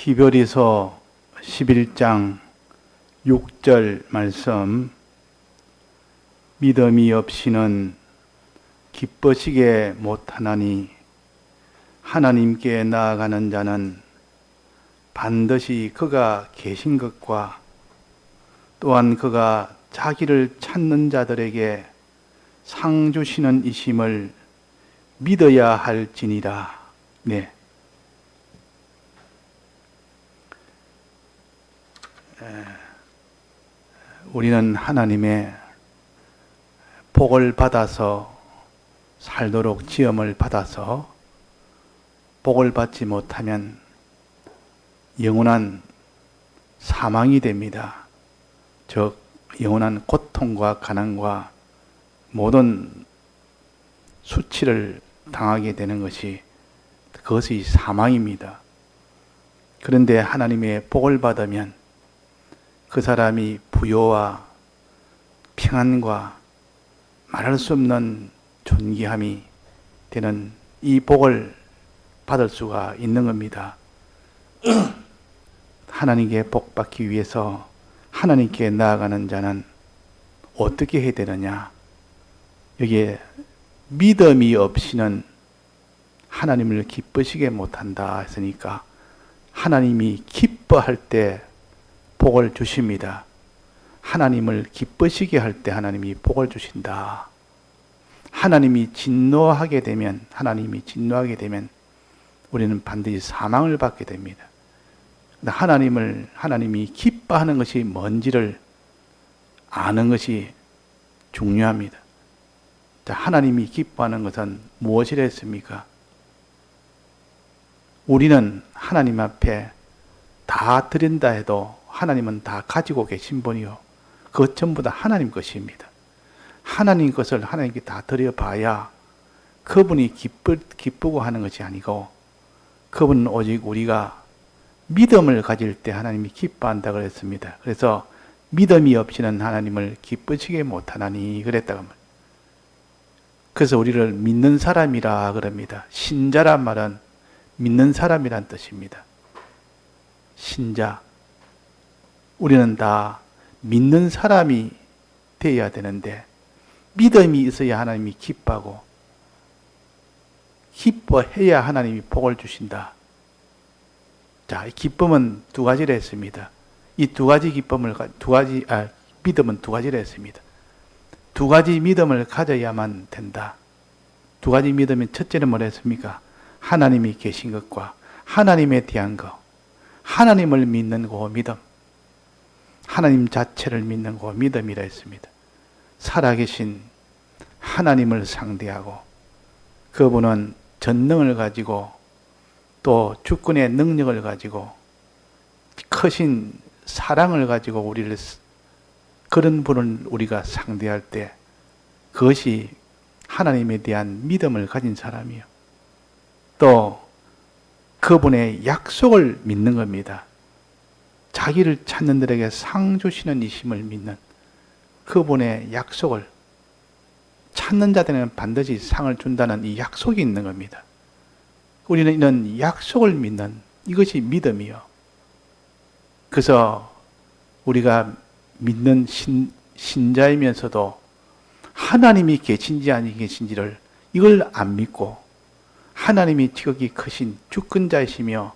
히브리서 11장 6절 말씀, 믿음이 없이는 기뻐시게 못하나니 하나님께 나아가는 자는 반드시 그가 계신 것과 또한 그가 자기를 찾는 자들에게 상 주시는 이심을 믿어야 할지니라. 네. 우리는 하나님의 복을 받아서 살도록 지음을 받아서 복을 받지 못하면 영원한 사망이 됩니다. 즉 영원한 고통과 가난과 모든 수치를 당하게 되는 것이 그것이 사망입니다. 그런데 하나님의 복을 받으면 그 사람이 부요와 평안과 말할 수 없는 존귀함이 되는 이 복을 받을 수가 있는 겁니다. 하나님께 복 받기 위해서 하나님께 나아가는 자는 어떻게 해야 되느냐? 여기에 믿음이 없이는 하나님을 기쁘시게 못한다 했으니까 하나님이 기뻐할 때 복을 주십니다. 하나님을 기쁘시게 할 때 하나님이 복을 주신다. 하나님이 진노하게 되면 우리는 반드시 사망을 받게 됩니다. 하나님이 기뻐하는 것이 뭔지를 아는 것이 중요합니다. 자, 하나님이 기뻐하는 것은 무엇이라 했습니까? 우리는 하나님 앞에 다 드린다 해도 하나님은 다 가지고 계신 분이요. 그것 전부 다 하나님 것입니다. 하나님 것을 하나님께 다 드려봐야 그분이 기쁘고 하는 것이 아니고 그분은 오직 우리가 믿음을 가질 때 하나님이 기뻐한다고 그랬습니다. 그래서 믿음이 없이는 하나님을 기쁘시게 못하나니 그랬다고 합니다. 그래서 우리를 믿는 사람이라 그럽니다. 신자란 말은 믿는 사람이란 뜻입니다. 신자. 우리는 다 믿는 사람이 되어야 되는데 믿음이 있어야 하나님이 기뻐하고 기뻐해야 하나님이 복을 주신다. 자, 기쁨은 두 가지를 했습니다. 이 두 가지 믿음은 두 가지를 했습니다. 두 가지 믿음을 가져야만 된다. 두 가지 믿음은 첫째는 뭐라 했습니까? 하나님이 계신 것과 하나님에 대한 것. 하나님을 믿는 그 믿음. 하나님 자체를 믿는 그 믿음이라 했습니다. 살아계신 하나님을 상대하고 그분은 전능을 가지고 또 주권의 능력을 가지고 크신 사랑을 가지고 그런 분을 우리가 상대할 때 그것이 하나님에 대한 믿음을 가진 사람이요. 또 그분의 약속을 믿는 겁니다. 자기를 찾는 들에게 상 주시는 이심을 믿는 그분의 약속을 찾는 자들에게는 반드시 상을 준다는 이 약속이 있는 겁니다. 우리는 이런 약속을 믿는 이것이 믿음이요. 그래서 우리가 믿는 신자이면서도 하나님이 계신지 아니 계신지를 이걸 안 믿고 하나님이 지극히 크신 주권자이시며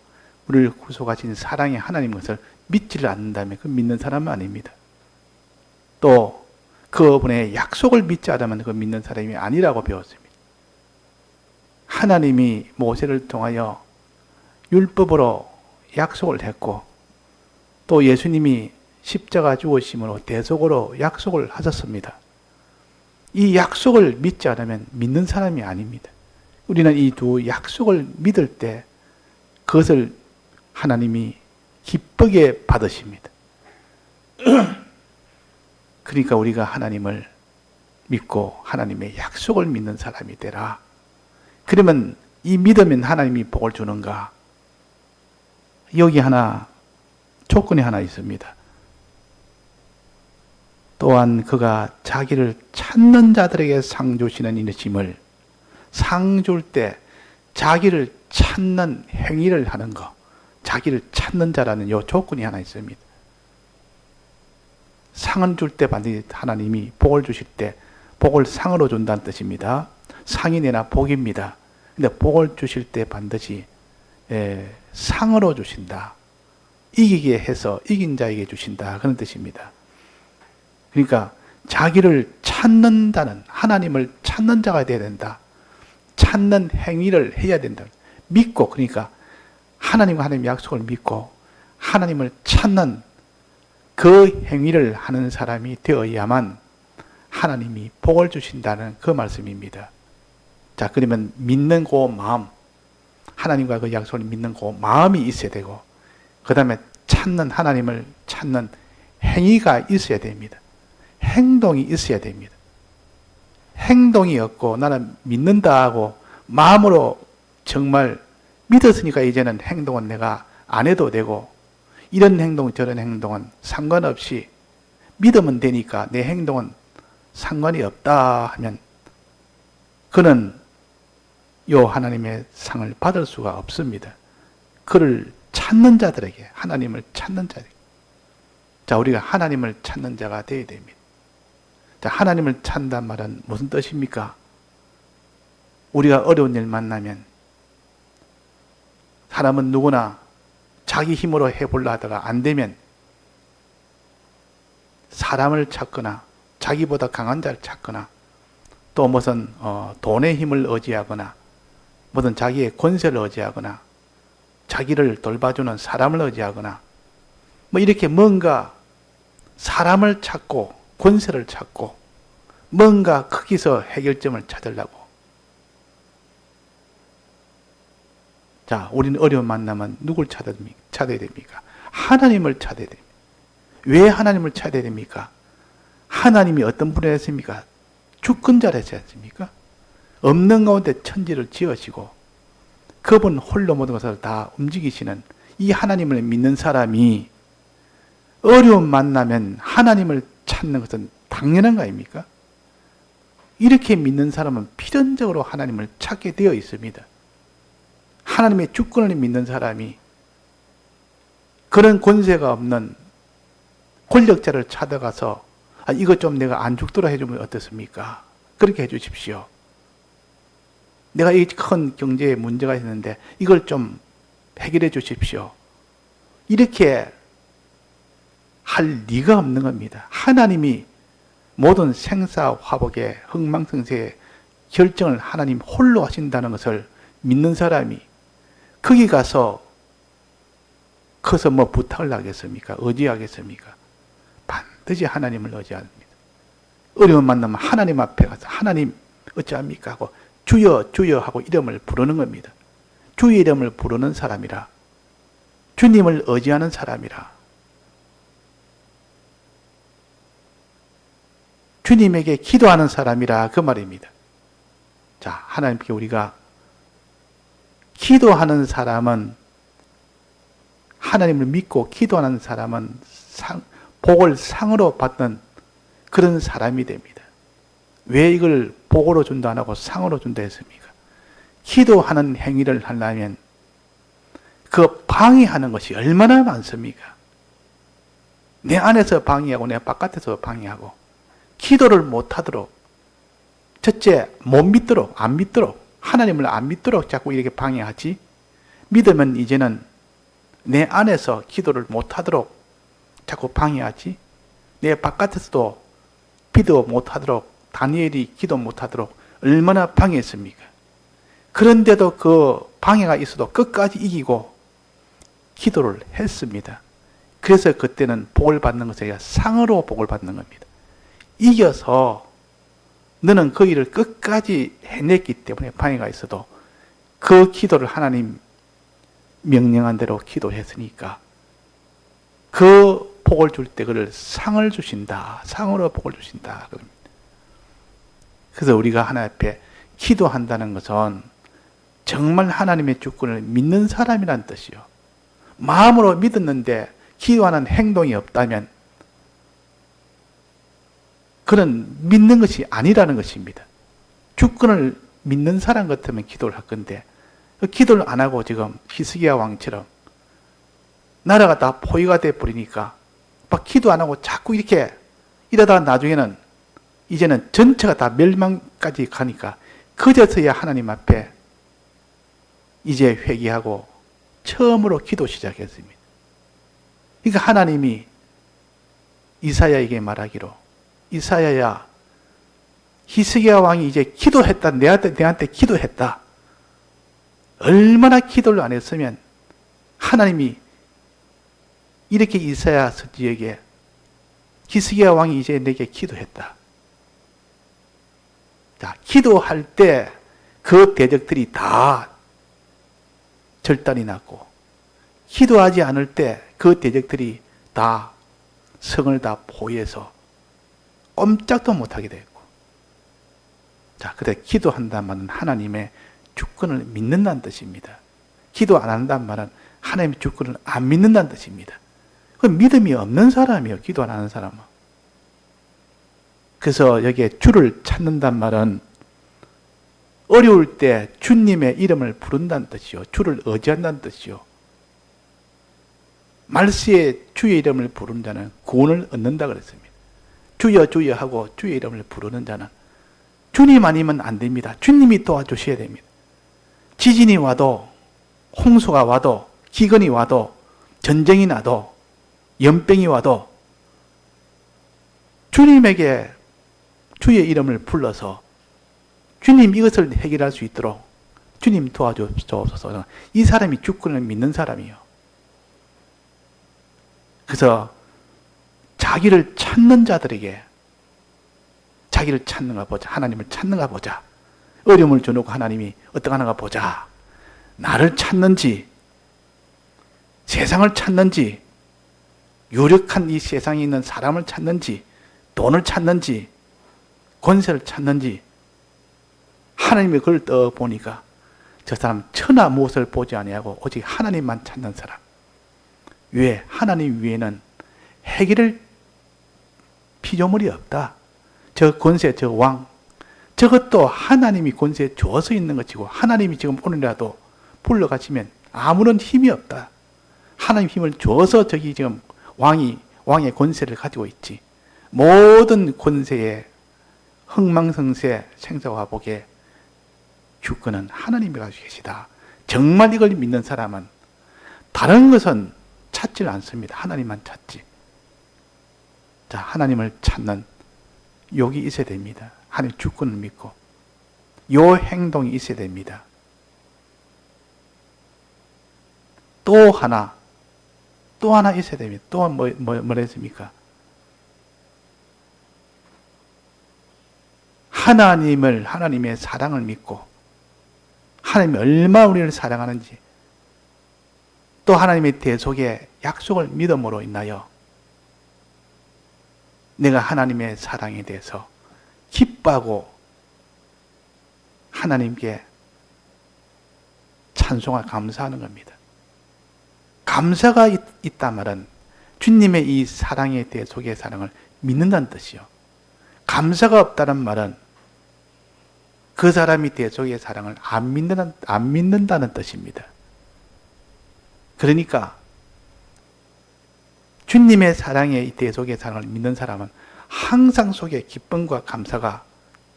우리를 구속하신 사랑의 하나님 것을 믿지를 않는다면 그 믿는 사람은 아닙니다. 또 그분의 약속을 믿지 않으면 그 믿는 사람이 아니라고 배웠습니다. 하나님이 모세를 통하여 율법으로 약속을 했고 또 예수님이 십자가 죽으심으로 대속으로 약속을 하셨습니다. 이 약속을 믿지 않으면 믿는 사람이 아닙니다. 우리는 이 두 약속을 믿을 때 그것을 하나님이 기쁘게 받으십니다. 그러니까 우리가 하나님을 믿고 하나님의 약속을 믿는 사람이 되라. 그러면 이 믿으면 하나님이 복을 주는가? 여기 조건이 하나 있습니다. 또한 그가 자기를 찾는 자들에게 상 주시는 이심을 상 줄 때 자기를 찾는 행위를 하는 것, 자기를 찾는 자라는 요 조건이 하나 있습니다. 상을 줄 때 반드시 하나님이 복을 주실 때 복을 상으로 준다는 뜻입니다. 상이 내나 복입니다. 근데 복을 주실 때 반드시 상으로 주신다. 이기게 해서 이긴 자에게 주신다. 그런 뜻입니다. 그러니까 자기를 찾는다는, 하나님을 찾는 자가 되어야 된다. 찾는 행위를 해야 된다. 믿고, 그러니까 하나님과 하나님의 약속을 믿고 하나님을 찾는 그 행위를 하는 사람이 되어야만 하나님이 복을 주신다는 그 말씀입니다. 자, 그러면 믿는 그 마음, 하나님과 그 약속을 믿는 그 마음이 있어야 되고, 그 다음에 찾는, 하나님을 찾는 행위가 있어야 됩니다. 행동이 있어야 됩니다. 행동이 없고 나는 믿는다 하고 마음으로 정말 믿었으니까 이제는 행동은 내가 안 해도 되고, 이런 행동 저런 행동은 상관없이 믿으면 되니까 내 행동은 상관이 없다 하면 그는 요 하나님의 상을 받을 수가 없습니다. 그를 찾는 자들에게, 하나님을 찾는 자들에게. 자, 우리가 하나님을 찾는 자가 되어야 됩니다. 자, 하나님을 찾는다는 말은 무슨 뜻입니까? 우리가 어려운 일 만나면 사람은 누구나 자기 힘으로 해보려 하다가 안 되면 사람을 찾거나 자기보다 강한 자를 찾거나 또 무슨 돈의 힘을 의지하거나 무슨 자기의 권세를 의지하거나 자기를 돌봐주는 사람을 의지하거나 뭐 이렇게 뭔가 사람을 찾고 권세를 찾고 뭔가 거기서 해결점을 찾으려고. 자, 우리는 어려운 만나면 누굴 찾아야 됩니까? 하나님을 찾아야 됩니다. 왜 하나님을 찾아야 됩니까? 하나님이 어떤 분이었습니까? 주권자라지 않습니까? 없는 가운데 천지를 지으시고 그분 홀로 모든 것을 다 움직이시는 이 하나님을 믿는 사람이 어려움 만나면 하나님을 찾는 것은 당연한 거 아닙니까? 이렇게 믿는 사람은 필연적으로 하나님을 찾게 되어 있습니다. 하나님의 주권을 믿는 사람이 그런 권세가 없는 권력자를 찾아가서 이것 좀 내가 안 죽도록 해주면 어떻습니까? 그렇게 해주십시오. 내가 이 큰 경제에 문제가 있는데 이걸 좀 해결해 주십시오. 이렇게 할 리가 없는 겁니다. 하나님이 모든 생사화복의 흥망성쇠의 결정을 하나님 홀로 하신다는 것을 믿는 사람이 거기 가서 뭐 부탁을 하겠습니까? 의지하겠습니까? 반드시 하나님을 의지합니다. 어려운 만나면 하나님 앞에 가서 하나님 어찌합니까? 하고 주여 주여 하고 이름을 부르는 겁니다. 주의 이름을 부르는 사람이라, 주님을 의지하는 사람이라, 주님에게 기도하는 사람이라 그 말입니다. 자, 하나님께 우리가 기도하는 사람은, 하나님을 믿고 기도하는 사람은 복을 상으로 받는 그런 사람이 됩니다. 왜 이걸 복으로 준다 안 하고 상으로 준다 했습니까? 기도하는 행위를 하려면 그 방해하는 것이 얼마나 많습니까? 내 안에서 방해하고 내 바깥에서 방해하고 기도를 못하도록, 첫째 못 믿도록, 안 믿도록, 하나님을 안 믿도록 자꾸 이렇게 방해하지. 믿으면 이제는 내 안에서 기도를 못하도록 자꾸 방해하지. 내 바깥에서도 기도 못하도록, 다니엘이 기도 못하도록 얼마나 방해했습니까? 그런데도 그 방해가 있어도 끝까지 이기고 기도를 했습니다. 그래서 그때는 복을 받는 것이 아니라 상으로 복을 받는 겁니다. 이겨서 너는 그 일을 끝까지 해냈기 때문에 방해가 있어도 그 기도를 하나님 명령한 대로 기도했으니까 그 복을 줄 때 그를 상을 주신다. 상으로 복을 주신다. 그래서 우리가 하나님 앞에 기도한다는 것은 정말 하나님의 주권을 믿는 사람이란 뜻이요. 마음으로 믿었는데 기도하는 행동이 없다면 그는 믿는 것이 아니라는 것입니다. 주권을 믿는 사람 같으면 기도를 할 건데 기도를 안 하고 지금 히스기야 왕처럼 나라가 다 포위가 돼 버리니까 막 기도 안 하고 자꾸 이렇게 이러다가 나중에는 이제는 전체가 다 멸망까지 가니까 그제서야 하나님 앞에 이제 회개하고 처음으로 기도 시작했습니다. 그러니까 하나님이 이사야에게 말하기로, 이사야야, 히스기야 왕이 이제 기도했다. 내한테 기도했다. 얼마나 기도를 안 했으면 하나님이 이렇게 이사야 선지에게, 히스기야 왕이 이제 내게 기도했다. 자, 기도할 때 그 대적들이 다 절단이 났고, 기도하지 않을 때 그 대적들이 다 성을 다 포위해서 꼼짝도 못하게 됐고, 자, 그때 기도한다는 말은 하나님의 주권을 믿는다는 뜻입니다. 기도 안 한다는 말은 하나님의 주권을 안 믿는다는 뜻입니다. 그 믿음이 없는 사람이에요, 기도 안 하는 사람은. 그래서 여기에 주를 찾는다는 말은 어려울 때 주님의 이름을 부른다는 뜻이요, 주를 의지한다는 뜻이요. 말세에 주의 이름을 부르는 자는 구원을 얻는다 그랬습니다. 주여 주여 하고 주의 이름을 부르는 자는, 주님 아니면 안 됩니다. 주님이 도와주셔야 됩니다. 지진이 와도, 홍수가 와도, 기근이 와도, 전쟁이 나도, 연병이 와도 주님에게 주의 이름을 불러서 주님 이것을 해결할 수 있도록 주님 도와주옵소서. 이 사람이 주권을 믿는 사람이에요. 그래서 자기를 찾는 자들에게 자기를 찾는가 보자, 하나님을 찾는가 보자, 어려움을 줘놓고 하나님이 어떡하는가 보자, 나를 찾는지, 세상을 찾는지, 유력한 이 세상에 있는 사람을 찾는지, 돈을 찾는지, 권세를 찾는지, 하나님이 그걸 떠보니까 저 사람 천하 무엇을 보지 아니하고 오직 하나님만 찾는 사람. 왜? 하나님 위에는 해결할 피조물이 없다. 저 권세, 저 왕, 저것도 하나님이 권세 주어서 있는 것이고, 하나님이 지금 오늘이라도 불러가시면 아무런 힘이 없다. 하나님 힘을 주어서 저기 지금 왕의 권세를 가지고 있지. 모든 권세의 흥망성쇠 생사화복의 주권은 하나님이 가지고 계시다. 정말 이걸 믿는 사람은 다른 것은 찾질 않습니다. 하나님만 찾지. 자, 하나님을 찾는 욕이 있어야 됩니다. 하나님 주권을 믿고 요 행동이 있어야 됩니다. 또 하나 있어야 됩니다. 또 뭐라 했습니까? 하나님의 사랑을 믿고, 하나님이 얼마나 우리를 사랑하는지, 또 하나님의 대속의 약속을 믿음으로 인하여 내가 하나님의 사랑에 대해서 기뻐하고 하나님께 찬송하고 감사하는 겁니다. 감사가 있단 말은 주님의 이 사랑의 대속의 사랑을 믿는다는 뜻이요. 감사가 없다는 말은 그 사람이 대속의 사랑을 안 믿는다는 뜻입니다. 그러니까 주님의 사랑의 이 대속의 사랑을 믿는 사람은 항상 속에 기쁨과 감사가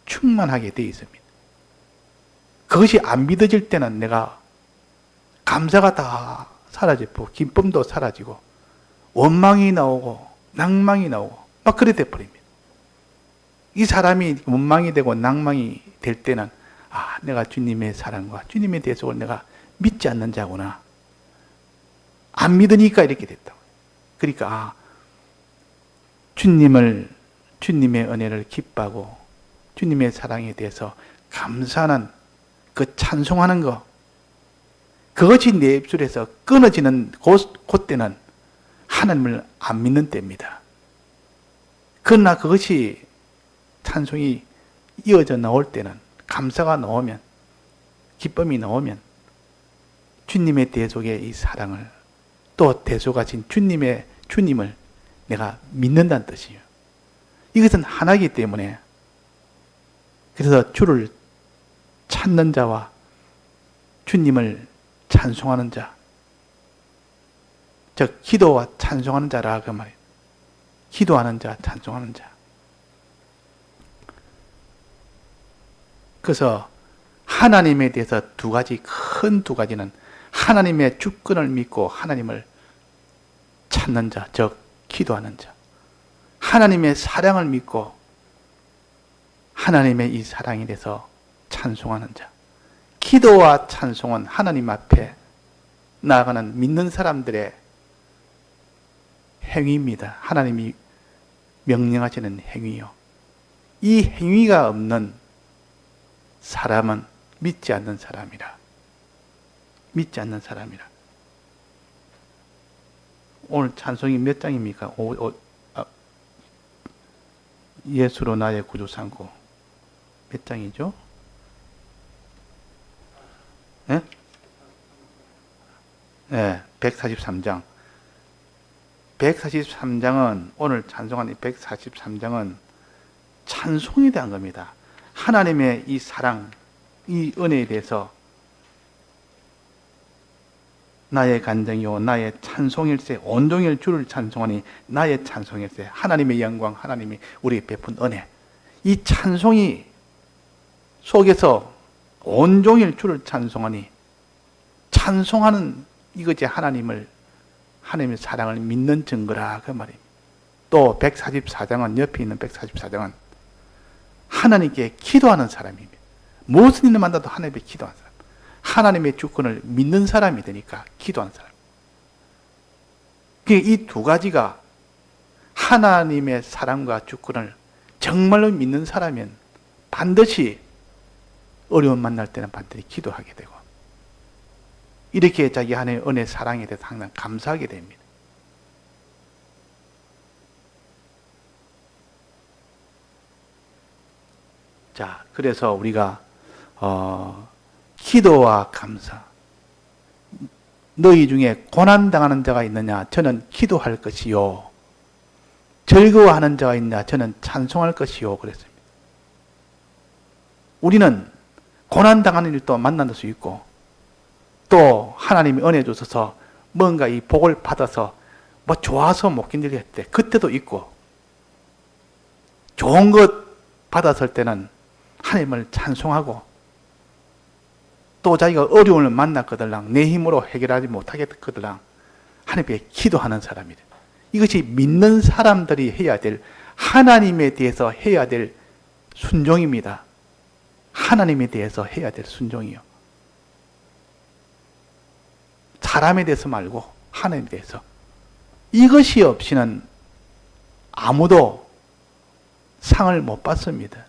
충만하게 되어 있습니다. 그것이 안 믿어질 때는 내가 감사가 다 사라지고 기쁨도 사라지고 원망이 나오고 낭망이 나오고 막 그래 돼 버립니다. 이 사람이 원망이 되고 낭망이 될 때는 내가 주님의 사랑과 주님의 대속을 내가 믿지 않는 자구나. 안 믿으니까 이렇게 됐다. 그러니까 주님의 은혜를 기뻐하고 주님의 사랑에 대해서 감사하는 그 찬송하는 거, 그것이 내 입술에서 끊어지는 그때는 하나님을 안 믿는 때입니다. 그러나 그것이 찬송이 이어져 나올 때는, 감사가 나오면, 기쁨이 나오면 주님의 대속의 이 사랑을, 또 대속하신 주님을 내가 믿는다는 뜻이에요. 이것은 하나이기 때문에, 그래서 주를 찾는 자와 주님을 찬송하는 자, 즉 기도와 찬송하는 자라 그 말이에요. 기도하는 자, 찬송하는 자. 그래서 하나님에 대해서 큰 두 가지는 하나님의 주권을 믿고 하나님을 찾는 자, 즉 기도하는 자. 하나님의 사랑을 믿고 하나님의 이 사랑에 대해서 찬송하는 자. 기도와 찬송은 하나님 앞에 나아가는 믿는 사람들의 행위입니다. 하나님이 명령하시는 행위요. 이 행위가 없는 사람은 믿지 않는 사람이라. 믿지 않는 사람이라. 오늘 찬송이 몇 장입니까? 예수로 나의 구주 삼고 몇 장이죠? 네? 네, 143장. 143장은 오늘 찬송한 143장은 찬송에 대한 겁니다. 하나님의 이 사랑, 이 은혜에 대해서 나의 간증이요 나의 찬송일세 온종일 주를 찬송하니 나의 찬송일세 하나님의 영광 하나님이 우리에게 베푼 은혜 이 찬송이 속에서 온종일 주를 찬송하니 찬송하는 이것이 하나님의 사랑을 믿는 증거라 그 말입니다. 또 144장은 옆에 있는 144장은 하나님께 기도하는 사람입니다. 무슨 일을 만나도 하나님께 기도하는 사람. 하나님의 주권을 믿는 사람이 되니까 기도하는 사람. 이 두 가지가 하나님의 사랑과 주권을 정말로 믿는 사람이면 반드시 어려움 만날 때는 반드시 기도하게 되고 이렇게 자기 하나님의 은혜 사랑에 대해서 항상 감사하게 됩니다. 자, 그래서 우리가 기도와 감사. 너희 중에 고난당하는 자가 있느냐? 저는 기도할 것이요. 즐거워하는 자가 있느냐? 저는 찬송할 것이요. 그랬습니다. 우리는 고난당하는 일도 만날 수 있고 또 하나님이 은혜 주셔서 뭔가 이 복을 받아서 뭐 좋아서 못 견딜 때 그때도 있고 좋은 것 받았을 때는 하나님을 찬송하고 또 자기가 어려움을 만났거들랑 내 힘으로 해결하지 못하겠거들랑 하나님께 기도하는 사람이다. 이것이 믿는 사람들이 해야 될 하나님에 대해서 해야 될 순종입니다. 하나님에 대해서 해야 될 순종이요. 사람에 대해서 말고 하나님에 대해서. 이것이 없이는 아무도 상을 못 받습니다.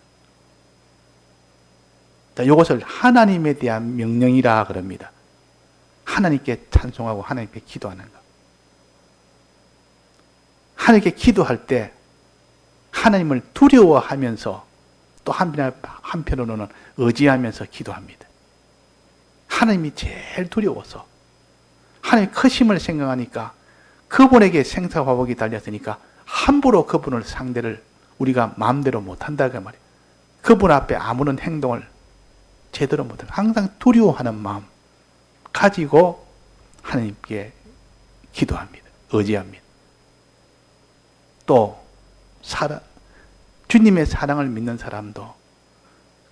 이것을 하나님에 대한 명령이라 그럽니다. 하나님께 찬송하고 하나님께 기도하는 것. 하나님께 기도할 때 하나님을 두려워하면서 또 한편으로는 의지하면서 기도합니다. 하나님이 제일 두려워서 하나님의 크심을 생각하니까 그분에게 생사화복이 달렸으니까 함부로 그분을 상대를 우리가 마음대로 못한다 그 말이에요. 그분 앞에 아무런 행동을 제대로 못해요. 항상 두려워하는 마음 가지고 하나님께 기도합니다. 의지합니다. 또 주님의 사랑을 믿는 사람도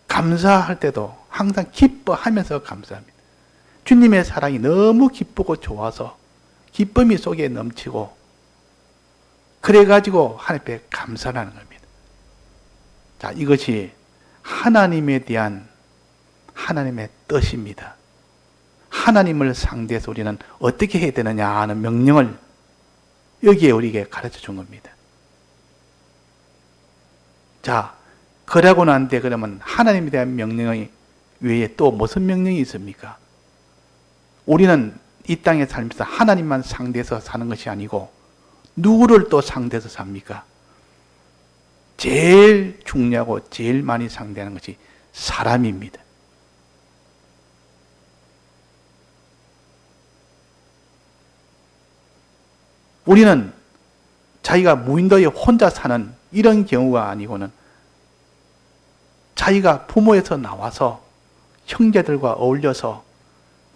감사할 때도 항상 기뻐하면서 감사합니다. 주님의 사랑이 너무 기쁘고 좋아서 기쁨이 속에 넘치고 그래가지고 하나님께 감사하는 겁니다. 자, 이것이 하나님에 대한 하나님의 뜻입니다. 하나님을 상대해서 우리는 어떻게 해야 되느냐 하는 명령을 여기에 우리에게 가르쳐 준 겁니다. 자, 그러고 난 뒤에 그러면 하나님에 대한 명령 외에 또 무슨 명령이 있습니까? 우리는 이 땅에 살면서 하나님만 상대해서 사는 것이 아니고 누구를 또 상대해서 삽니까? 제일 중요하고 제일 많이 상대하는 것이 사람입니다. 우리는 자기가 무인도에 혼자 사는 이런 경우가 아니고는 자기가 부모에서 나와서 형제들과 어울려서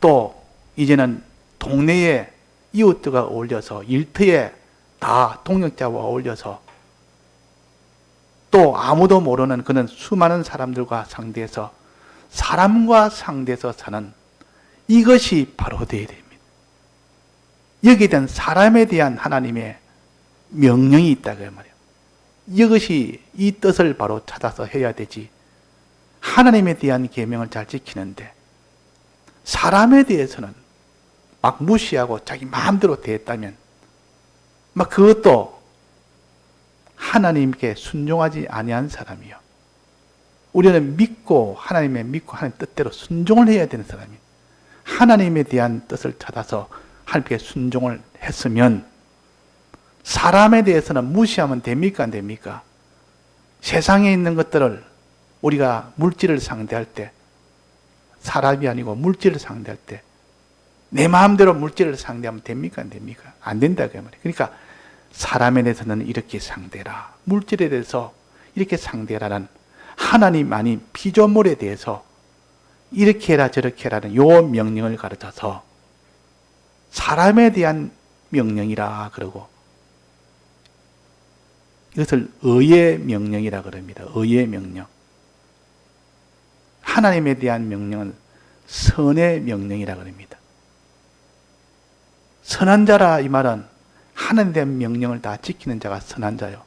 또 이제는 동네에 이웃들과 어울려서 일터에 다 동역자와 어울려서 또 아무도 모르는 그런 수많은 사람들과 상대해서 사람과 상대해서 사는 이것이 바로 되어야 됩니다. 여기에 대한 사람에 대한 하나님의 명령이 있다 그 말이에요. 이것이 이 뜻을 바로 찾아서 해야 되지. 하나님에 대한 계명을 잘 지키는데 사람에 대해서는 막 무시하고 자기 마음대로 대했다면 막 그것도 하나님께 순종하지 아니한 사람이요. 우리는 믿고 하나님 뜻대로 순종을 해야 되는 사람이에요. 하나님에 대한 뜻을 찾아서 하나님께 순종을 했으면 사람에 대해서는 무시하면 됩니까? 안 됩니까? 세상에 있는 것들을 우리가 물질을 상대할 때 사람이 아니고 물질을 상대할 때 내 마음대로 물질을 상대하면 됩니까? 안 됩니까? 안 된다 그 말이에요. 그러니까 사람에 대해서는 이렇게 상대라. 물질에 대해서 이렇게 상대라는 하나님 아닌 피조물에 대해서 이렇게 해라 저렇게 해라는 요 명령을 가르쳐서 사람에 대한 명령이라 그러고 이것을 의의 명령이라 그럽니다. 의의 명령. 하나님에 대한 명령은 선의 명령이라 그럽니다. 선한 자라 이 말은 하나님에 대한 명령을 다 지키는 자가 선한 자요.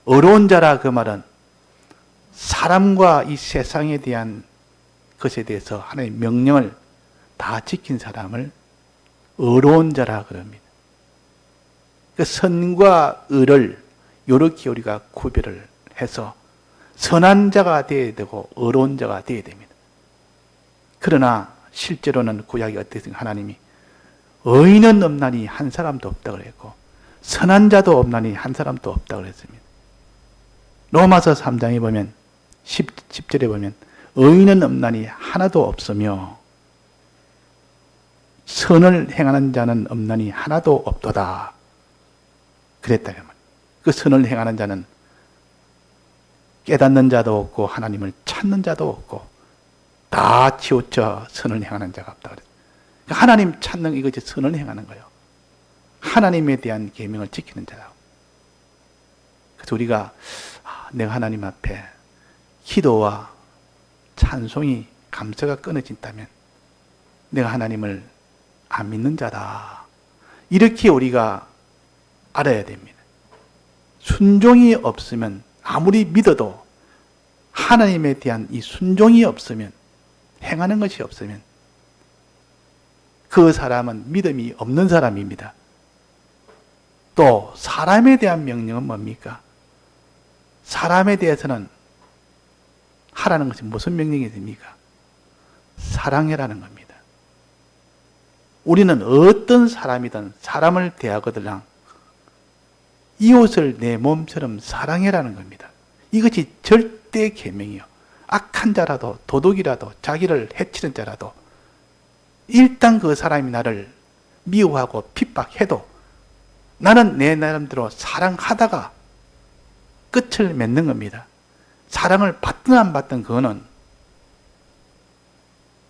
어려운 자라 그 말은 사람과 이 세상에 대한 것에 대해서 하나님의 명령을 다 지킨 사람을 어려운 자라 그럽니다. 그 선과 의를 이렇게 우리가 구별을 해서 선한 자가 되어야 되고 어려운 자가 되어야 됩니다. 그러나 실제로는 구약이 어땠습니까? 하나님이 의인은 없나니 한 사람도 없다 그랬고 선한 자도 없나니 한 사람도 없다 그랬습니다. 로마서 3장에 보면 10절에 보면 의인은 없나니 하나도 없으며 선을 행하는 자는 없나니 하나도 없도다 그랬다. 그 선을 행하는 자는 깨닫는 자도 없고 하나님을 찾는 자도 없고 다 치우쳐 선을 행하는 자가 없다. 그러니까 하나님 찾는 이것이 선을 행하는 거예요. 하나님에 대한 계명을 지키는 자라고. 그래서 우리가 내가 하나님 앞에 기도와 찬송이 감사가 끊어진다면 내가 하나님을 안 믿는 자다. 이렇게 우리가 알아야 됩니다. 순종이 없으면 아무리 믿어도 하나님에 대한 이 순종이 없으면 행하는 것이 없으면 그 사람은 믿음이 없는 사람입니다. 또 사람에 대한 명령은 뭡니까? 사람에 대해서는 하라는 것이 무슨 명령이 됩니까? 사랑해라는 겁니다. 우리는 어떤 사람이든 사람을 대하거들랑 이웃을 내 몸처럼 사랑해라는 겁니다. 이것이 절대 계명이요. 악한 자라도 도둑이라도 자기를 해치는 자라도 일단 그 사람이 나를 미워하고 핍박해도 나는 내 나름대로 사랑하다가 끝을 맺는 겁니다. 사랑을 받든 안 받든 그거는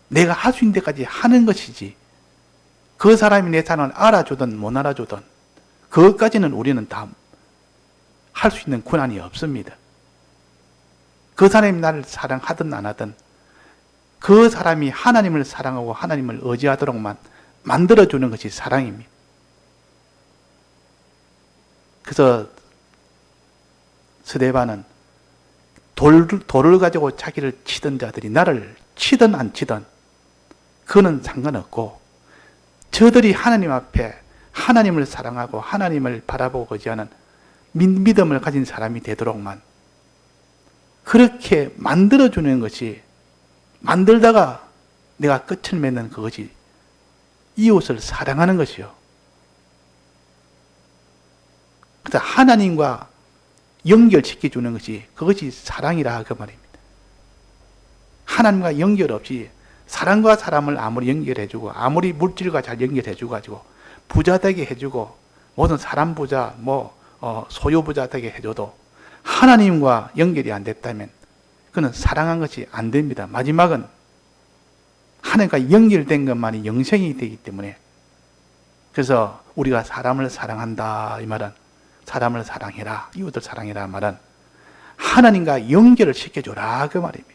내가 할 수 있는 데까지 하는 것이지 그 사람이 내 사랑을 알아주든 못 알아주든 그것까지는 우리는 다 할 수 있는 권한이 없습니다. 그 사람이 나를 사랑하든 안 하든 그 사람이 하나님을 사랑하고 하나님을 의지하도록만 만들어주는 것이 사랑입니다. 그래서 스데반은 돌을 가지고 자기를 치던 자들이 나를 치든 안 치든 그거는 상관없고 저들이 하나님 앞에 하나님을 사랑하고 하나님을 바라보고 의지하는 믿음을 가진 사람이 되도록만 그렇게 만들어주는 것이 만들다가 내가 끝을 맺는 그것이 이웃을 사랑하는 것이요. 그래서 하나님과 연결시켜주는 것이 그것이 사랑이라 그 말입니다. 하나님과 연결 없이 사람과 사람을 아무리 연결해주고 아무리 물질과 잘 연결해주고 가지고 부자 되게 해주고 모든 사람 부자 소유 부자 되게 해줘도 하나님과 연결이 안 됐다면 그는 사랑한 것이 안 됩니다. 마지막은 하나님과 연결된 것만이 영생이 되기 때문에, 그래서 우리가 사람을 사랑한다 이 말은, 사람을 사랑해라, 이웃을 사랑해라 말은 하나님과 연결을 시켜줘라 그 말입니다.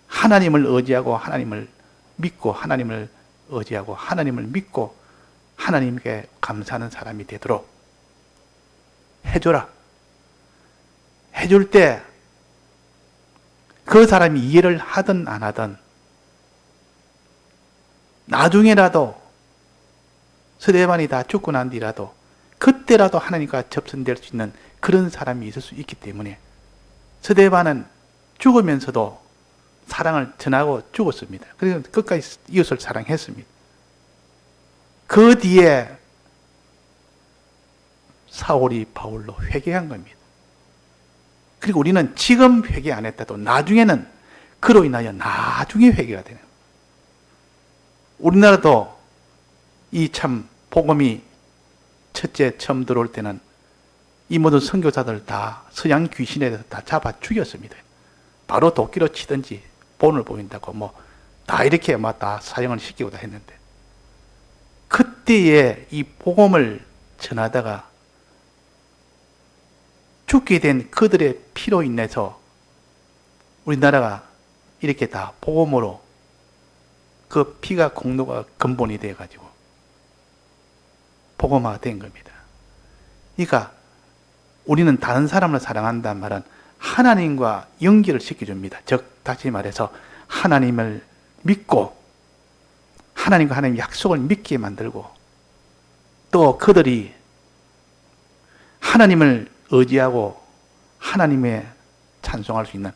하나님을 의지하고 하나님을 믿고, 하나님을 의지하고 하나님을 믿고 하나님께 감사하는 사람이 되도록 해줘라. 해줄 때 그 사람이 이해를 하든 안 하든 나중에라도 스데반이 다 죽고 난 뒤라도 그때라도 하나님과 접선될 수 있는 그런 사람이 있을 수 있기 때문에 스데반은 죽으면서도 사랑을 전하고 죽었습니다. 그래서 끝까지 이웃을 사랑했습니다. 그 뒤에 사울이 바울로 회개한 겁니다. 그리고 우리는 지금 회개 안 했다도 나중에는 그로 인하여 나중에 회개가 되는 거예요. 우리나라도 이 참 복음이 첫째 처음 들어올 때는 이 모든 선교사들 다 서양 귀신에 대해서 다 잡아 죽였습니다. 바로 도끼로 치든지 본을 보인다고 뭐 다 이렇게 막 다 사형을 시키고 다 했는데, 그때에 이 복음을 전하다가 죽게 된 그들의 피로 인해서 우리나라가 이렇게 다 복음으로 그 피가 공로가 근본이 되어가지고 복음화가 된 겁니다. 그러니까 우리는 다른 사람을 사랑한다는 말은 하나님과 연결을 시켜줍니다. 즉 다시 말해서 하나님을 믿고 하나님과 하나님의 약속을 믿게 만들고, 또 그들이 하나님을 의지하고 하나님의 찬송할 수 있는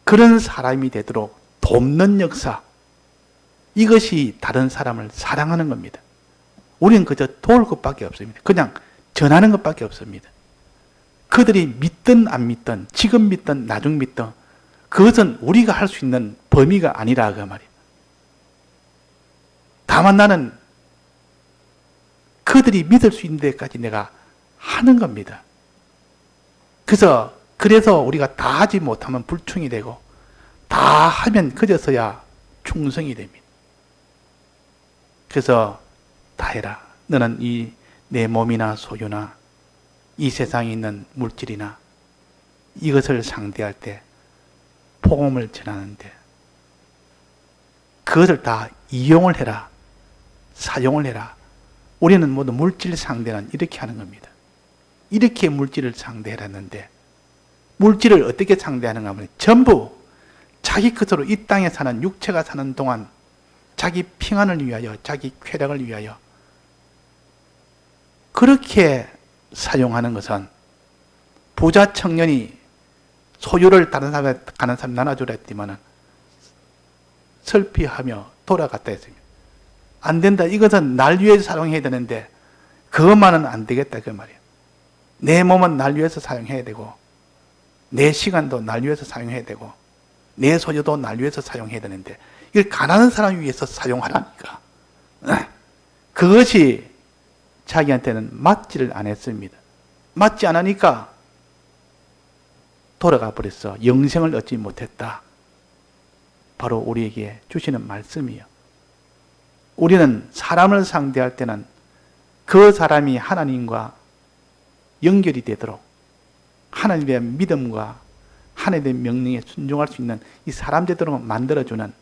그런 사람이 되도록 돕는 역사, 이것이 다른 사람을 사랑하는 겁니다. 우리는 그저 도울 것밖에 없습니다. 그냥 전하는 것밖에 없습니다. 그들이 믿든 안 믿든, 지금 믿든 나중 믿든, 그것은 우리가 할 수 있는 범위가 아니라 그 말이에요. 다만 나는 그들이 믿을 수 있는 데까지 내가 하는 겁니다. 그래서 우리가 다 하지 못하면 불충이 되고, 다 하면 그제서야 충성이 됩니다. 그래서 다 해라. 너는 이 내 몸이나 소유나 이 세상에 있는 물질이나 이것을 상대할 때, 복음을 전하는데 그것을 다 이용을 해라. 사용을 해라. 우리는 모두 물질 상대는 이렇게 하는 겁니다. 이렇게 물질을 상대하는데, 물질을 어떻게 상대하는가 하면 전부 자기 것으로 이 땅에 사는 육체가 사는 동안 자기 평안을 위하여, 자기 쾌락을 위하여 그렇게 사용하는 것은, 부자 청년이 소유를 다른 사람에 가는 사람 나눠주라 했지만은 설피하며 돌아갔다 했습니다. 안 된다. 이것은 날 위해서 사용해야 되는데 그것만은 안 되겠다 그 말이에요. 내 몸은 날 위해서 사용해야 되고, 내 시간도 날 위해서 사용해야 되고, 내 소유도 날 위해서 사용해야 되는데 이걸 가난한 사람 위해서 사용하라니까. 그것이 자기한테는 맞지를 않았습니다. 맞지 않으니까 돌아가 버렸어. 영생을 얻지 못했다. 바로 우리에게 주시는 말씀이에요. 우리는 사람을 상대할 때는 그 사람이 하나님과 연결이 되도록 하나님의 믿음과 하나님의 명령에 순종할 수 있는 이 사람 되도록 만들어주는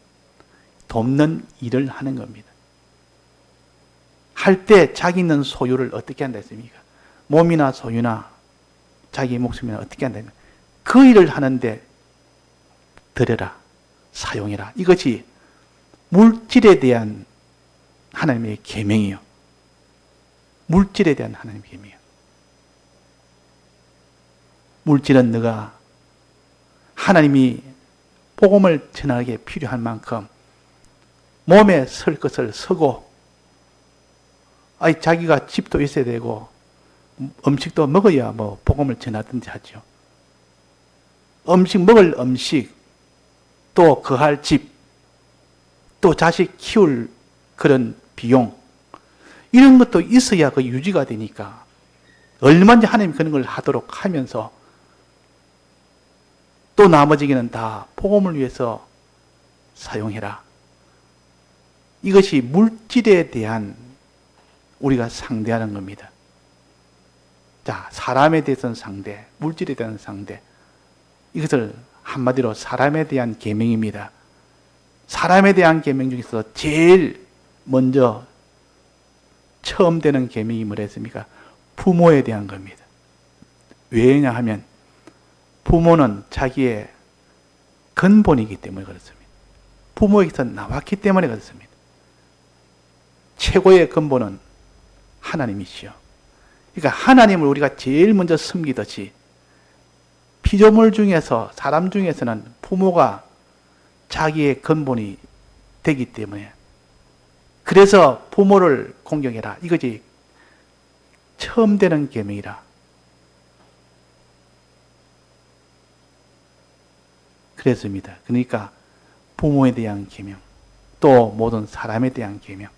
돕는 일을 하는 겁니다. 할 때 자기 있는 소유를 어떻게 한다 했습니까? 몸이나 소유나 자기 목숨이나 어떻게 한다 했습니까? 그 일을 하는데 드려라, 사용해라. 이것이 물질에 대한 하나님의 계명이요. 물질에 대한 하나님의 계명이요. 물질은 너가 하나님이 복음을 전하기에 필요한 만큼 몸에 설 것을 서고, 자기가 집도 있어야 되고 음식도 먹어야 뭐 복음을 전하든지 하죠. 음식 먹을 음식, 또 거할 집, 또 자식 키울 그런 비용, 이런 것도 있어야 그 유지가 되니까 얼마든지 하나님 그런 걸 하도록 하면서, 또 나머지는 다 복음을 위해서 사용해라. 이것이 물질에 대한 우리가 상대하는 겁니다. 자, 사람에 대해서는 상대, 물질에 대한 상대. 이것을 한마디로 사람에 대한 계명입니다. 사람에 대한 계명 중에서 제일 먼저 처음 되는 계명이 뭐랬습니까? 부모에 대한 겁니다. 왜냐 하면 부모는 자기의 근본이기 때문에 그렇습니다. 부모에게서 나왔기 때문에 그렇습니다. 최고의 근본은 하나님이시요. 그러니까 하나님을 우리가 제일 먼저 섬기듯이 피조물 중에서, 사람 중에서는 부모가 자기의 근본이 되기 때문에, 그래서 부모를 공경해라, 이것이 처음 되는 계명이라. 그랬습니다. 그러니까 부모에 대한 계명, 또 모든 사람에 대한 계명,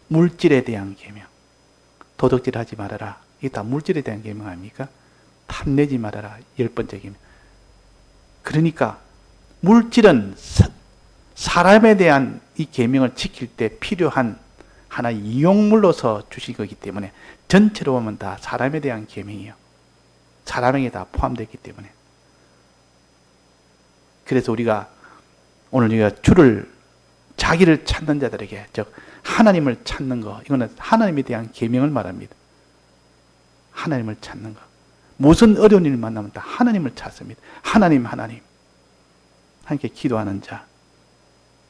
물질에 대한 계명, 도둑질하지 말아라, 이게 다 물질에 대한 계명 아닙니까? 탐내지 말아라, 10번째 계명. 그러니까 물질은 사람에 대한 이 계명을 지킬 때 필요한 하나의 이용물로서 주신 거기 때문에 전체로 보면 다 사람에 대한 계명이에요. 사람에게 다 포함되어 있기 때문에. 그래서 우리가 오늘 우리가 자기를 찾는 자들에게, 즉 하나님을 찾는 거, 이거는 하나님에 대한 계명을 말합니다. 하나님을 찾는 거. 무슨 어려운 일을 만나면 다 하나님을 찾습니다. 하나님. 하나님께 기도하는 자.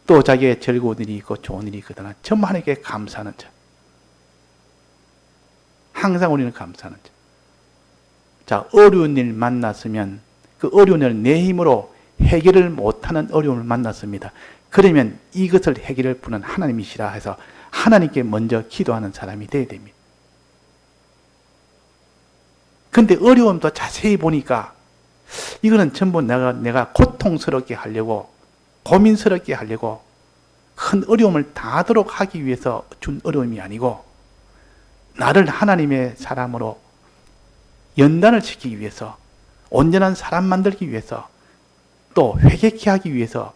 또 자기의 즐거운 일이 있고 좋은 일이 있거든 전부 하나님께 감사하는 자. 항상 우리는 감사하는 자. 자, 어려운 일 만났으면 그 어려운 일을 내 힘으로 해결을 못하는 어려움을 만났습니다. 그러면 이것을 해결할 분은 하나님이시라 해서 하나님께 먼저 기도하는 사람이 되어야 됩니다. 그런데 어려움도 자세히 보니까 이거는 전부 내가 고통스럽게 하려고, 고민스럽게 하려고 큰 어려움을 당하도록 하기 위해서 준 어려움이 아니고, 나를 하나님의 사람으로 연단을 시키기 위해서, 온전한 사람 만들기 위해서, 또 회개케 하기 위해서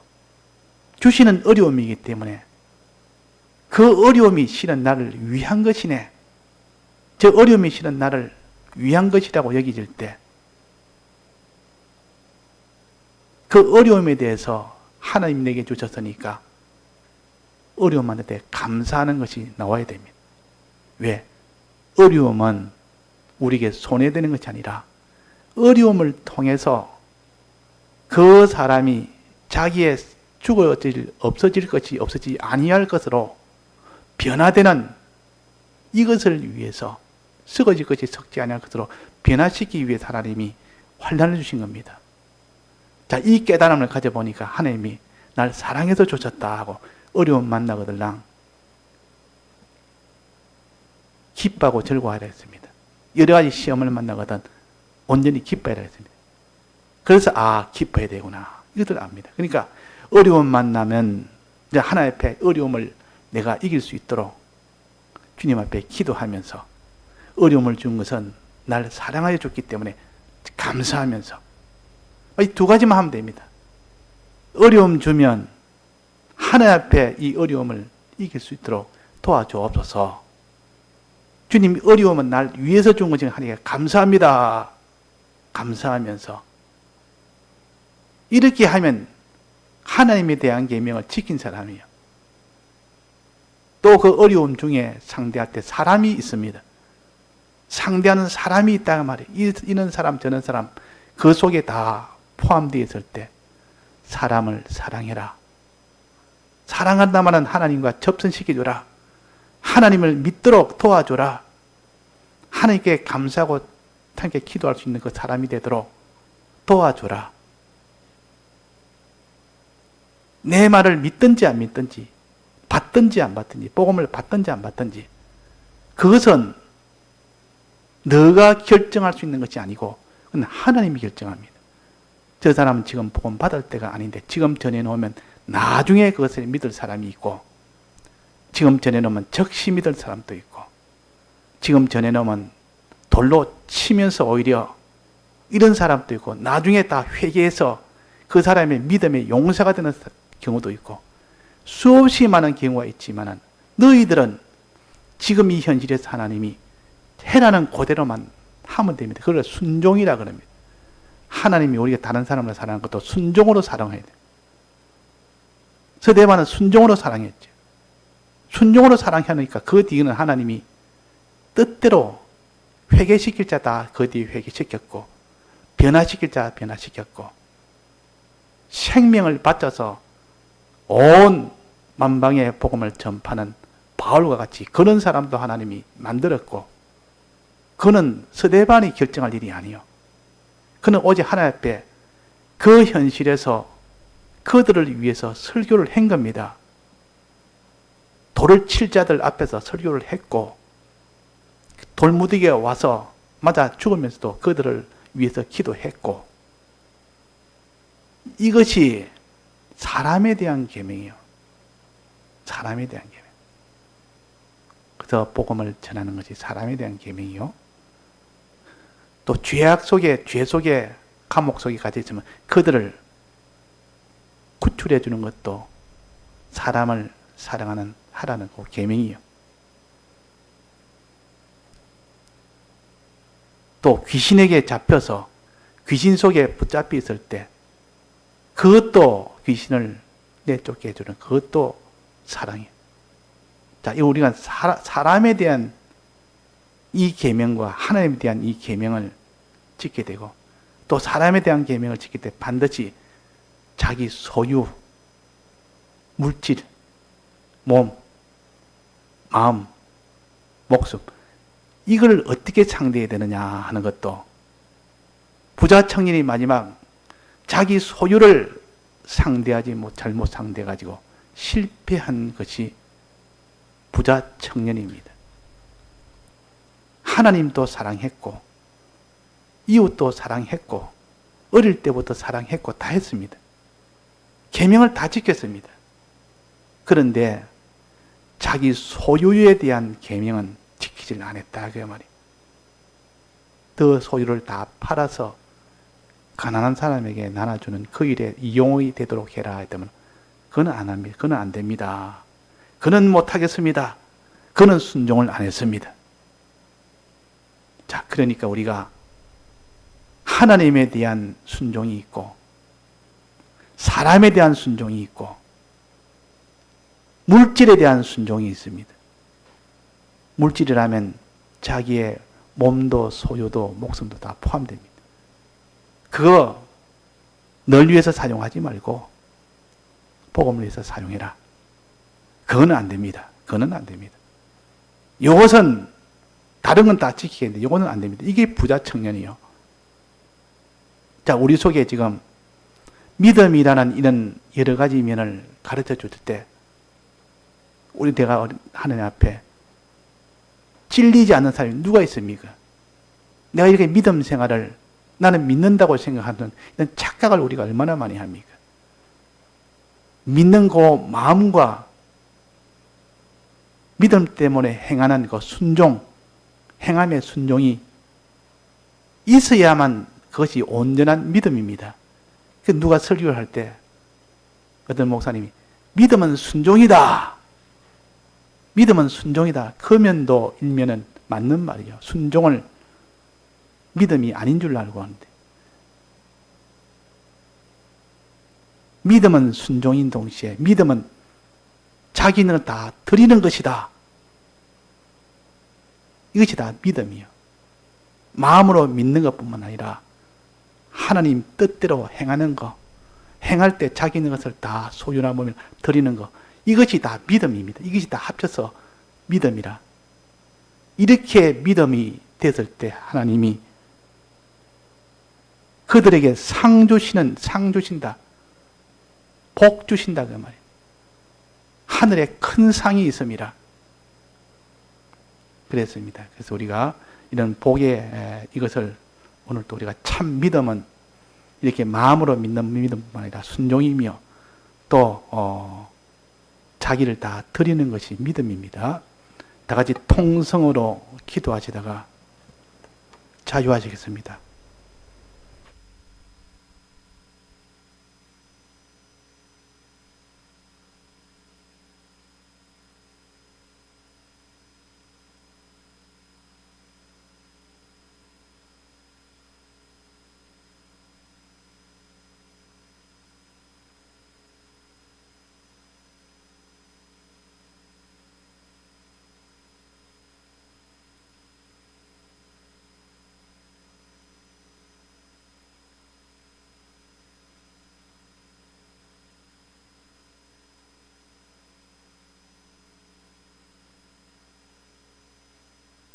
주시는 어려움이기 때문에 그 어려움이 실은 나를 위한 것이네, 저 어려움이 실은 나를 위한 것이라고 여겨질 때 그 어려움에 대해서 하나님 내게 주셨으니까 어려움 만날 때 감사하는 것이 나와야 됩니다. 왜? 어려움은 우리에게 손해되는 것이 아니라 어려움을 통해서 그 사람이 자기의 없어질 것이 없어지지 아니할 것으로 변화되는 이것을 위해서, 썩어질 것이 썩지 아니할 것으로 변화시키기 위해 하나님이 환난을 주신 겁니다. 자, 이 깨달음을 가져보니까 하나님이 날 사랑해서 주셨다 하고 어려움 만나거들랑 기뻐하고 즐거워하라 했습니다. 여러 가지 시험을 만나거든 온전히 기뻐하라 했습니다. 그래서 기뻐해야 되구나, 이것을 압니다. 그러니까 어려움 만나면 이제 하나님 앞에 어려움을 내가 이길 수 있도록 주님 앞에 기도하면서, 어려움을 준 것은 날 사랑하여 줬기 때문에 감사하면서, 이 두 가지만 하면 됩니다. 어려움 주면 하나님 앞에 이 어려움을 이길 수 있도록 도와주옵소서. 주님, 어려움은 날 위해서 준 것이 하니까 감사합니다. 감사하면서 이렇게 하면 하나님에 대한 계명을 지킨 사람이에요. 또 그 어려움 중에 상대할 때 사람이 있습니다. 상대하는 사람이 있다는 말이에요. 이런 사람 저런 사람 그 속에 다 포함되어 있을 때 사람을 사랑해라. 사랑한다 말은 하나님과 접선시켜줘라. 하나님을 믿도록 도와줘라. 하나님께 감사하고 하나님께 기도할 수 있는 그 사람이 되도록 도와줘라. 내 말을 믿든지 안 믿든지, 받든지 안 받든지, 복음을 받든지 안 받든지, 그것은 너가 결정할 수 있는 것이 아니고 그건 하나님이 결정합니다. 저 사람은 지금 복음 받을 때가 아닌데 지금 전해놓으면 나중에 그것을 믿을 사람이 있고, 지금 전해놓으면 즉시 믿을 사람도 있고, 지금 전해놓으면 돌로 치면서 오히려 이런 사람도 있고, 나중에 다 회개해서 그 사람의 믿음의 용사가 되는 경우도 있고, 수없이 많은 경우가 있지만 너희들은 지금 이 현실에서 하나님이 해라는 그대로만 하면 됩니다. 그걸 순종이라 그럽니다. 하나님이 우리가 다른 사람을 사랑하는 것도 순종으로 사랑해야 돼요. 서대반은 순종으로 사랑했죠. 순종으로 사랑하니까 그 뒤에는 하나님이 뜻대로 회개시킬 자다 그 뒤에 회개시켰고, 변화시킬 자 변화시켰고, 생명을 바쳐서 온 만방의 복음을 전파하는 바울과 같이 그런 사람도 하나님이 만들었고, 그는 서대반이 결정할 일이 아니요. 그는 오직 하나님 앞에 그 현실에서 그들을 위해서 설교를 한 겁니다. 돌을 칠 자들 앞에서 설교를 했고, 돌무더기에 와서 맞아 죽으면서도 그들을 위해서 기도했고, 이것이 사람에 대한 계명이에요. 사람에 대한 계명. 그래서 복음을 전하는 것이 사람에 대한 계명이요. 또 죄악 속에, 죄 속에, 감옥 속에 갇혀 있으면 그들을 구출해 주는 것도 사람을 사랑하는 하라는 그 계명이요. 또 귀신에게 잡혀서 귀신 속에 붙잡혀 있을 때 그것도 귀신을 내쫓게 해주는 그것도 사랑이에요. 자, 이 우리가 사람에 대한 이 계명과 하나님에 대한 이 계명을 지키게 되고, 또 사람에 대한 계명을 지킬 때 반드시 자기 소유, 물질, 몸, 마음, 목숨, 이걸 어떻게 상대해야 되느냐 하는 것도, 부자 청년이 마지막 자기 소유를 잘못 상대해가지고 실패한 것이 부자 청년입니다. 하나님도 사랑했고, 이웃도 사랑했고, 어릴 때부터 사랑했고 다 했습니다. 계명을 다 지켰습니다. 그런데 자기 소유에 대한 계명은 지키질 않았다 그 말이에요. 그 소유를 다 팔아서 가난한 사람에게 나눠주는 그 일에 이용이 되도록 해라 했다면 그는 안 합니다. 그는 안 됩니다. 그는 못하겠습니다. 그는 순종을 안 했습니다. 자, 그러니까 우리가 하나님에 대한 순종이 있고, 사람에 대한 순종이 있고, 물질에 대한 순종이 있습니다. 물질이라면 자기의 몸도 소유도 목숨도 다 포함됩니다. 그거 널 위해서 사용하지 말고 복음을 위해서 사용해라. 그거는 안 됩니다. 그거는 안 됩니다. 이것은 다른 건 다 지키겠는데 이거는 안 됩니다. 이게 부자 청년이요. 자, 우리 속에 지금 믿음이라는 이런 여러 가지 면을 가르쳐 줄 때 우리 내가 하나님 앞에 찔리지 않는 사람이 누가 있습니까? 내가 이렇게 믿음 생활을 나는 믿는다고 생각하는 이런 착각을 우리가 얼마나 많이 합니까? 믿는 그 마음과 믿음 때문에 행하는 그 순종, 행함의 순종이 있어야만 그것이 온전한 믿음입니다. 그 누가 설교를 할 때 어떤 목사님이 믿음은 순종이다. 믿음은 순종이다. 그 면도 일면은 맞는 말이죠. 순종을 믿음이 아닌 줄 알고 하는데, 믿음은 순종인 동시에 믿음은 자기는 다 드리는 것이다. 이것이 다 믿음이요. 마음으로 믿는 것뿐만 아니라 하나님 뜻대로 행하는 것, 행할 때 자기 있는 것을 다 소유나 몸을 드리는 것, 이것이 다 믿음입니다. 이것이 다 합쳐서 믿음이라. 이렇게 믿음이 됐을 때 하나님이 그들에게 상 주신다. 복 주신다 그 말이에요. 하늘에 큰 상이 있습니다. 그랬습니다. 그래서 우리가 이런 복의 이것을 오늘 또 우리가 참 믿음은 이렇게 마음으로 믿는 믿음뿐만 아니라 순종이며 또 자기를 다 드리는 것이 믿음입니다. 다 같이 통성으로 기도하시다가 자유하시겠습니다.